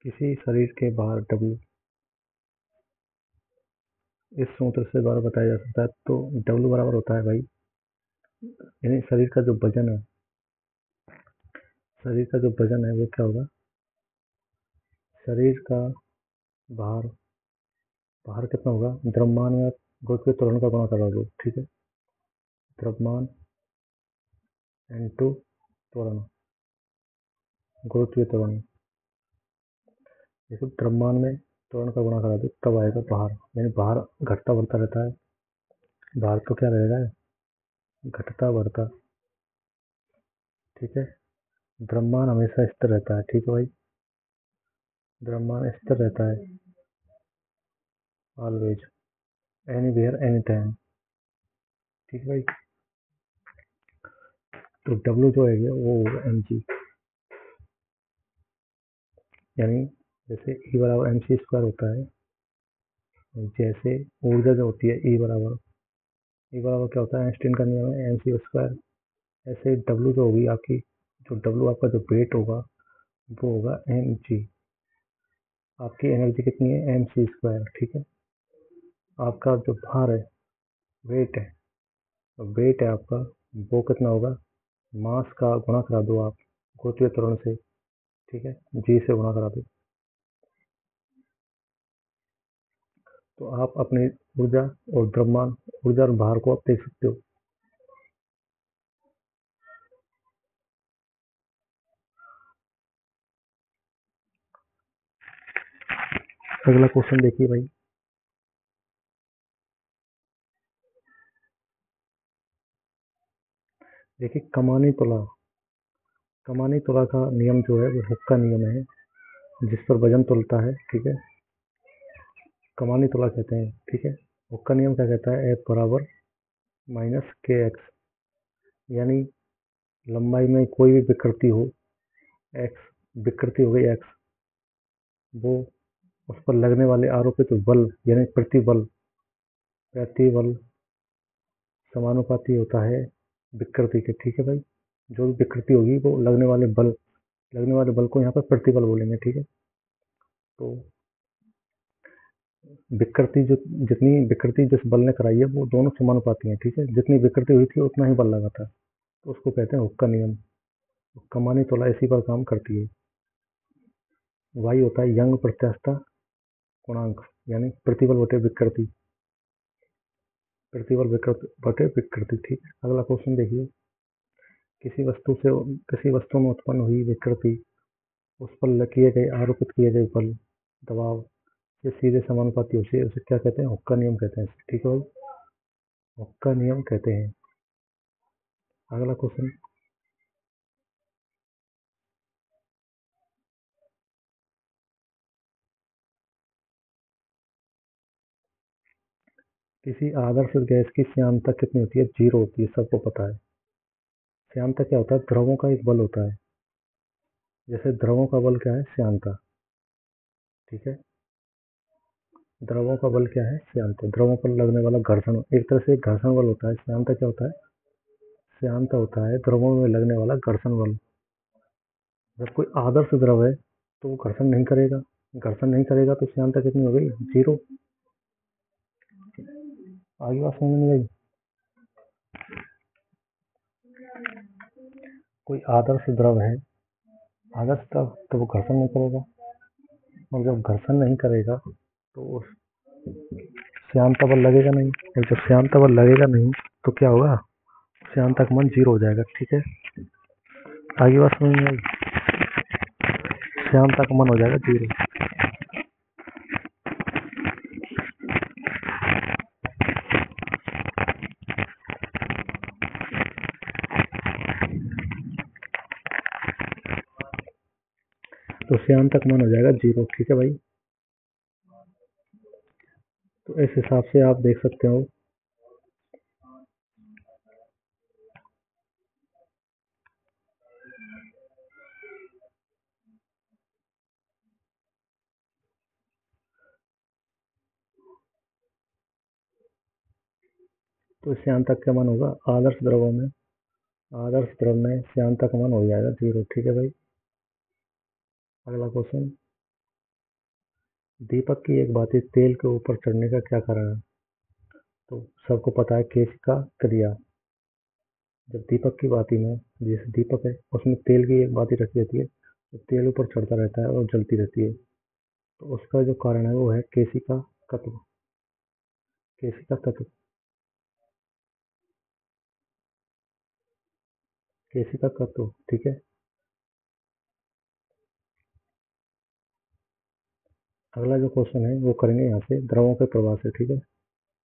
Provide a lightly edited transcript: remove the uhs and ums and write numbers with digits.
किसी शरीर के बाहर W इस सूत्र से द्वारा बताया जा सकता है। तो W बराबर होता है भाई, यानी शरीर का जो वजन है, शरीर का जो वजन है वो क्या होगा, शरीर का भार, भार कितना होगा, द्रव्यमान में गुरुत्वीय त्वरण का गुणा करा दो, ठीक है। द्रव्यमान इनटू त्वरण, गुरुत्वीय त्वरण, देखो द्रव्यमान में त्वरण का गुणा करा दो तब आएगा भार, यानी भार घटता बढ़ता रहता है, भार तो क्या रहेगा, घटता बढ़ता, ठीक है। द्रव्यमान हमेशा स्थिर रहता है, ठीक है भाई, द्रव्यमान स्थिर रहता है ऑलवेज, एनीवेयर एनी टाइम, ठीक है भाई। तो W जो है वो mg, यानी जैसे E बराबर mc² होता है, जैसे ऊर्जा जो होती है E बराबर क्या होता है, आइंस्टीन का नियम है mc², ऐसे W जो होगी आपकी, जो W आपका जो वेट होगा वो होगा mg, आपकी एनर्जी कितनी है mc², ठीक है। आपका जो भार है, वेट है, वेट है आपका, वो कितना होगा, मास का गुणा करा दो आप गुरुत्वीय त्वरण से, ठीक है, g से गुणा करा दो, तो आप अपनी ऊर्जा और द्रव्यमान, ऊर्जा और भार को आप देख सकते हो। अगला क्वेश्चन देखिए भाई, देखिए कमानी तुला का नियम जो है वो हुक का नियम है, जिस पर वजन तुलता है, ठीक है, कमानी तुला कहते हैं, ठीक है। हुक का नियम क्या कहता है, F बराबर माइनस kx, यानी लंबाई में कोई भी विकृति हो, x विकृति हो गई x, वो उस पर लगने वाले आरोपित बल यानी प्रतिबल समानुपाती होता है विकृति के, ठीक है भाई। जो भी विकृति होगी वो लगने वाले बल को यहाँ पर प्रतिबल बोलेंगे, ठीक है। तो विकृति जो, जितनी विकृति जिस बल ने कराई है वो दोनों समानुपाती हैं, ठीक है, जितनी विकृति हुई थी उतना ही बल लगा था, तो उसको कहते हैं हुक का नियम। कमानी तोला इसी पर काम करती है। वाई होता है यंग प्रत्यास्थता गुणांक, यानी प्रतिबल बटे विकृति, ठीक है। अगला क्वेश्चन देखिए, किसी वस्तु में उत्पन्न हुई विकृति उस पर किए गए आरोपित किए गए बल दबाव से सीधे समानुपाती होती है, उसे क्या कहते हैं, हुक का नियम कहते हैं, ठीक है भाई, हुक का नियम कहते हैं। अगला क्वेश्चन, किसी आदर्श गैस की श्यानता कितनी होती है, 0 होती है, सबको पता है। श्यानता क्या होता है, द्रवों का एक बल होता है, जैसे द्रवों का बल क्या है, श्यानता, ठीक है। द्रवों का बल क्या है, श्यानता, द्रवों पर लगने वाला घर्षण, एक तरह से घर्षण बल होता है। श्यानता क्या होता है, श्यानता होता है द्रवों में लगने वाला घर्षण बल। जब कोई आदर्श द्रव है तो वो घर्षण नहीं करेगा तो श्यानता कितनी हो गई, 0। आगे बात समझ में आई। कोई आदर्श द्रव है, आदर्श द्रव तो वो घर्षण नहीं करेगा, और जब घर्षण नहीं करेगा तो उस श्यानता बल लगेगा नहीं, और जब श्यानता बल लगेगा नहीं तो क्या होगा, श्यानता का मान 0 हो जाएगा, ठीक है। आगे बात समझ में आई, श्यानता का मान हो जाएगा 0। तो श्यानता का मान हो जाएगा 0, ठीक है भाई। तो इस हिसाब से आप देख सकते हो, तो श्यानता का मान होगा आदर्श द्रव में श्यानता का मान हो जाएगा 0, ठीक है भाई। अगला क्वेश्चन, दीपक की एक बाती तेल के ऊपर चढ़ने का क्या कारण है? तो सबको पता है केशिका क्रिया। जब दीपक की बाती में, जैसे दीपक है उसमें तेल की एक बाती रखी रहती है, तो तेल ऊपर चढ़ता रहता है और जलती रहती है। तो उसका जो कारण है वो है केशिका तत्व। केशिका तत्व, केशिका तत्व, ठीक है। अगला जो क्वेश्चन है वो करेंगे यहाँ से द्रवों के प्रवाह से, ठीक है।